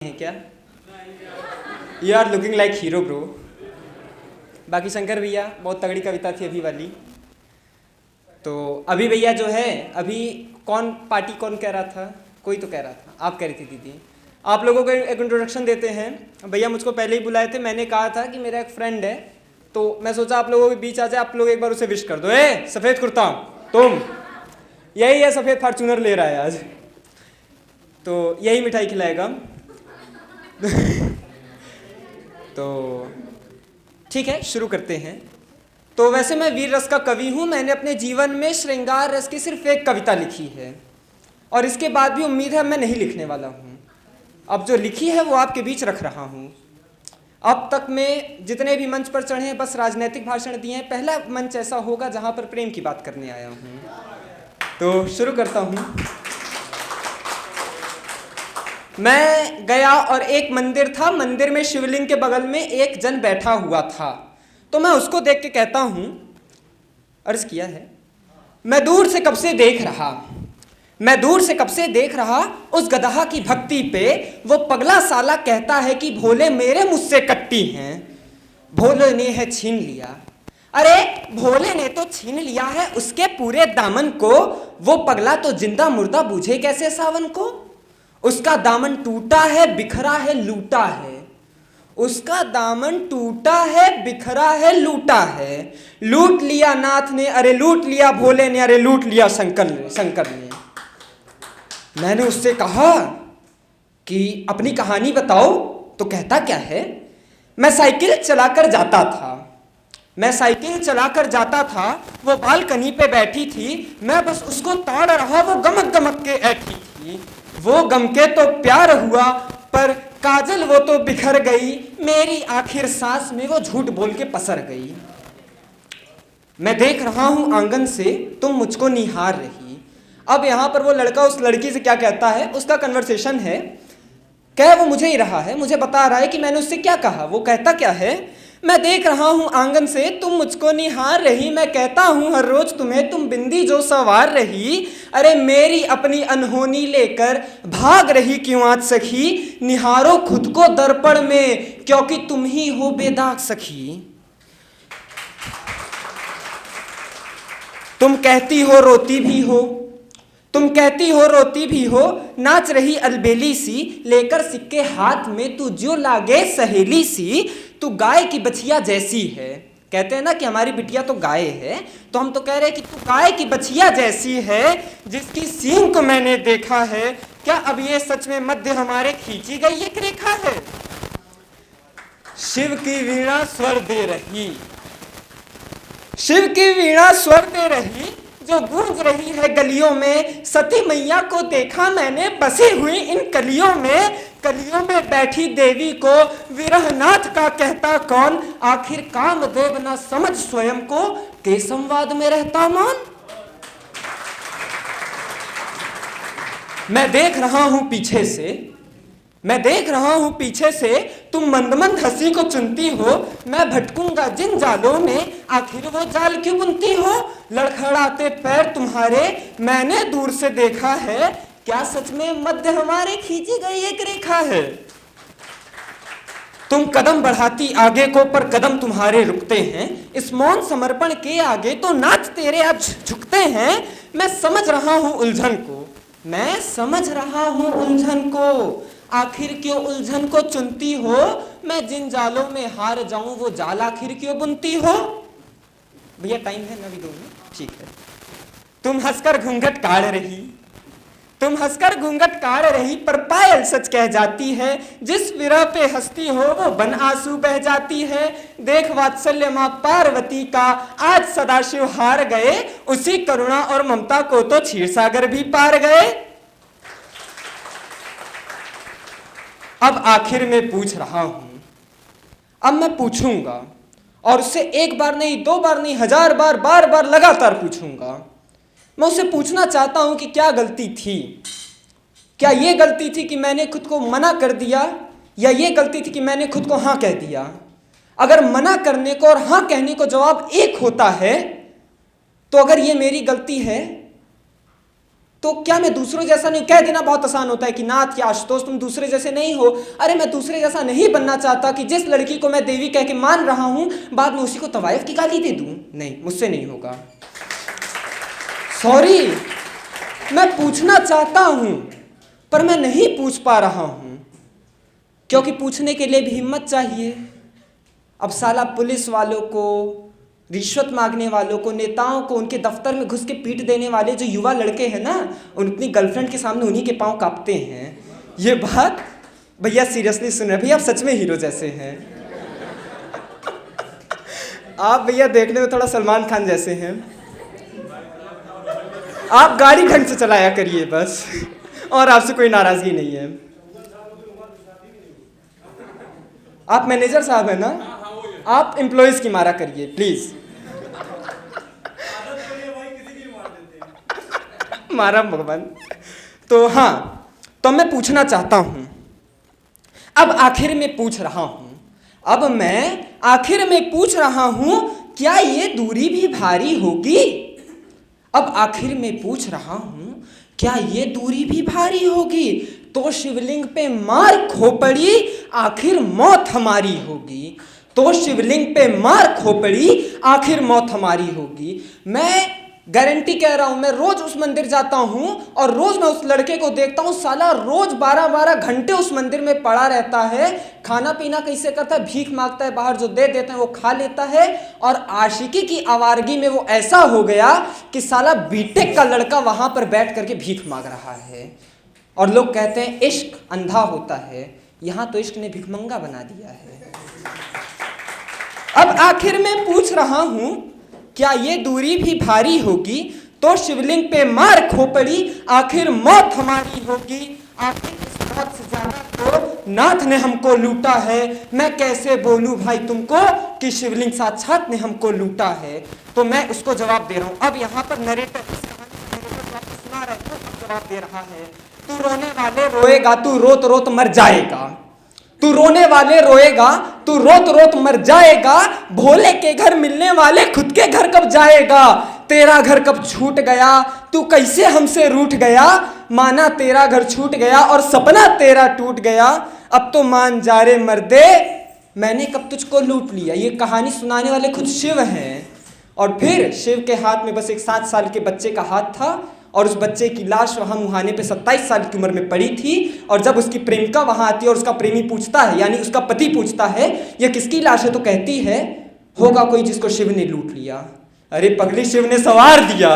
हैं क्या? You are looking like hero bro. बाकी शंकर भैया बहुत तगड़ी कविता थी अभी वाली। तो अभी भैया जो है, अभी कौन पार्टी कौन कह रहा था? कोई तो कह रहा था, आप कह रही थी दीदी। आप लोगों को एक इंट्रोडक्शन देते हैं। भैया मुझको पहले ही बुलाए थे, मैंने कहा था कि मेरा एक फ्रेंड है, तो मैं सोचा आप लोगों के बीच आ जाए, आप लोग एक बार उसे विश कर दो। ए सफ़ेद कुर्ता, तुम यही है, सफ़ेद फार्चूनर ले रहा है आज, तो यही मिठाई खिलाएगा। तो ठीक है, शुरू करते हैं। तो वैसे मैं वीर रस का कवि हूँ। मैंने अपने जीवन में श्रृंगार रस की सिर्फ एक कविता लिखी है, और इसके बाद भी उम्मीद है मैं नहीं लिखने वाला हूँ। अब जो लिखी है वो आपके बीच रख रहा हूँ। अब तक मैं जितने भी मंच पर चढ़े हैं बस राजनीतिक भाषण दिए हैं। पहला मंच ऐसा होगा जहाँ पर प्रेम की बात करने आया हूँ। तो शुरू करता हूँ। मैं गया और एक मंदिर था, मंदिर में शिवलिंग के बगल में एक जन बैठा हुआ था। तो मैं उसको देख के कहता हूँ, अर्ज किया है, मैं दूर से कब से देख रहा उस गदहा की भक्ति पे। वो पगला साला कहता है कि भोले मेरे मुझसे कट्टी हैं। भोले ने है छीन लिया, अरे भोले ने तो छीन लिया है उसके पूरे दामन को। वो पगला तो जिंदा मुर्दा बूझे कैसे सावन को। उसका दामन टूटा है, बिखरा है, लूटा है। उसका दामन टूटा है, बिखरा है, लूटा है। लूट लिया नाथ ने, अरे लूट लिया भोले ने, अरे लूट लिया शंकर ने। मैंने उससे कहा कि अपनी कहानी बताओ, तो कहता क्या है, मैं साइकिल चलाकर जाता था। वो बालकनी पे बैठी थी, मैं बस उसको ताड़ रहा, वो गमक गमक के ऐठी थी। वो गम के तो प्यार हुआ, पर काजल वो तो बिखर गई। मेरी आखिर सांस में वो झूठ बोल के पसर गई। मैं देख रहा हूं आंगन से, तुम मुझको निहार रही। अब यहां पर वो लड़का उस लड़की से क्या कहता है, उसका कन्वर्सेशन है। कह वो मुझे ही रहा है, मुझे बता रहा है कि मैंने उससे क्या कहा। वो कहता क्या है, मैं देख रहा हूं आंगन से, तुम मुझको निहार रही। मैं कहता हूं हर रोज तुम्हें, तुम बिंदी जो सवार रही। अरे मेरी अपनी अनहोनी लेकर भाग रही क्यों आज सखी। निहारो खुद को दर्पण में, क्योंकि तुम ही हो बेदाग सखी। तुम कहती हो रोती भी हो, नाच रही अलबेली सी। लेकर सिक्के हाथ में तू जो लागे सहेली सी। तू गाय की बछिया जैसी है। कहते हैं ना कि हमारी बिटिया तो गाय है, तो हम तो कह रहे हैं कि तू गाय की बछिया जैसी है, जिसकी सींग को मैंने देखा है। क्या अब ये सच में मध्य हमारे खींची गई एक रेखा है। शिव की वीणा स्वर दे रही, जो गूंज रही है गलियों में। सती मैया को देखा मैंने बसी हुई इन कलियों में बैठी देवी को। विरहनाथ का कहता कौन, आखिर कामदेव न समझ स्वयं को। के संवाद में रहता मान। मैं देख रहा हूं पीछे से, तुम मंद मंद हंसी को चुनती हो। मैं भटकूंगा जिन जालों में, आखिर वो जाल क्यों बुनती हो। लड़खड़ाते पैर तुम्हारे मैंने दूर से देखा है। क्या सच में मध्य हमारे खींची गई एक रेखा है। तुम कदम बढ़ाती आगे को, पर कदम तुम्हारे रुकते हैं। इस मौन समर्पण के आगे तो नाच तेरे अब झुकते हैं। मैं समझ रहा हूं उलझन को, आखिर क्यों उलझन को चुनती हो। मैं जिन जालों में हार जाऊं, वो जाल आखिर क्यों बुनती हो। भैया टाइम है ना भी 2 मिनट, ठीक है। तुम हंसकर घूंघट काढ़ रही, पर पायल सच कह जाती है। जिस विरह पे हंसती हो, वो बन आंसू बह जाती है। देख वात्सल्य मां पार्वती का, आज सदाशिव हार गए। उसी करुणा और ममता को तो क्षीर सागर भी पार गए। अब आखिर में पूछ रहा हूं, अब मैं पूछूंगा, और उससे 1 बार नहीं, 2 बार नहीं, 1000 बार, बार लगातार पूछूंगा। मैं उससे पूछना चाहता हूं कि क्या गलती थी। क्या ये गलती थी कि मैंने खुद को मना कर दिया, या ये गलती थी कि मैंने खुद को हाँ कह दिया। अगर मना करने को और हाँ कहने को जवाब एक होता है, तो अगर ये मेरी गलती है, तो क्या मैं दूसरों जैसा नहीं? कह देना बहुत आसान होता है कि नाथ या आशुतोष तुम दूसरे जैसे नहीं हो। अरे मैं दूसरे जैसा नहीं बनना चाहता कि जिस लड़की को मैं देवी कह के मान रहा हूं बाद में उसी को तवायफ की गाली दे दूं। नहीं, मुझसे नहीं होगा। सॉरी, मैं पूछना चाहता हूं पर मैं नहीं पूछ पा रहा हूं, क्योंकि पूछने के लिए भी हिम्मत चाहिए। अब साला पुलिस वालों को, रिश्वत मांगने वालों को, नेताओं को, उनके दफ्तर में घुस के पीट देने वाले जो युवा लड़के हैं ना, उन अपनी गर्लफ्रेंड के सामने उन्हीं के पांव कांपते हैं। ये बात भैया सीरियसली सुन रहे भैया, आप सच में हीरो जैसे हैं। आप भैया देखने में थोड़ा सलमान खान जैसे हैं। आप गाड़ी ढंग से चलाया करिए बस, और आपसे कोई नाराजगी नहीं है। आप मैनेजर साहब है ना, आप एम्प्लॉयज की मारा करिए प्लीज। मारा भगवान। तो हाँ, तो मैं पूछना चाहता हूं, अब आखिर में पूछ रहा हूं, अब मैं आखिर में पूछ रहा हूं, क्या ये दूरी भी भारी होगी? अब आखिर में पूछ रहा हूं, क्या ये दूरी भी भारी होगी? तो शिवलिंग पे मार खोपड़ी, आखिर मौत हमारी होगी। तो शिवलिंग पे मार खोपड़ी, आखिर मौत हमारी होगी। मैं गारंटी कह रहा हूं, मैं रोज उस मंदिर जाता हूं और रोज मैं उस लड़के को देखता हूं, साला रोज 12-12 घंटे उस मंदिर में पड़ा रहता है। खाना पीना कैसे करता है? भीख मांगता है, बाहर जो दे देते हैं वो खा लेता है। और आशिकी की आवारगी में वो ऐसा हो गया कि साला बीटेक का लड़का वहां पर बैठ करके भीख मांग रहा है। और लोग कहते हैं इश्क अंधा होता है, यहां तो इश्क ने भिखमंगा बना दिया है। अब आखिर में पूछ रहा हूं, क्या ये दूरी भी भारी होगी? तो शिवलिंग पे मार खोपड़ी, आखिर मौत हमारी होगी। आखिर इस मौत से ज्यादा तो नाथ ने हमको लूटा है। मैं कैसे बोलूं भाई तुमको कि शिवलिंग साक्षात ने हमको लूटा है? तो मैं उसको जवाब दे रहा हूं। अब यहाँ पर नरेटर सुना रहे थे, अब जवाब दे रहा है। तू रोने वाले रोएगा, तू रोत रोत मर जाएगा। तू रोने वाले रोएगा, तू रोत रोत मर जाएगा। भोले के घर मिलने वाले खुद के घर कब जाएगा? तेरा घर कब छूट गया, तू कैसे हमसे रूठ गया? माना तेरा घर छूट गया और सपना तेरा टूट गया। अब तो मान जा रे मर्दे, मैंने कब तुझको लूट लिया। ये कहानी सुनाने वाले खुद शिव हैं। और फिर शिव के हाथ में बस एक 7 साल के बच्चे का हाथ था और उस बच्चे की लाश वहाँ मुहाने पे 27 साल की उम्र में पड़ी थी। और जब उसकी प्रेमिका वहाँ आती है और उसका प्रेमी पूछता है, यानी उसका पति पूछता है ये किसकी लाश है, तो कहती है होगा कोई जिसको शिव ने लूट लिया। अरे पगली, शिव ने सवार दिया।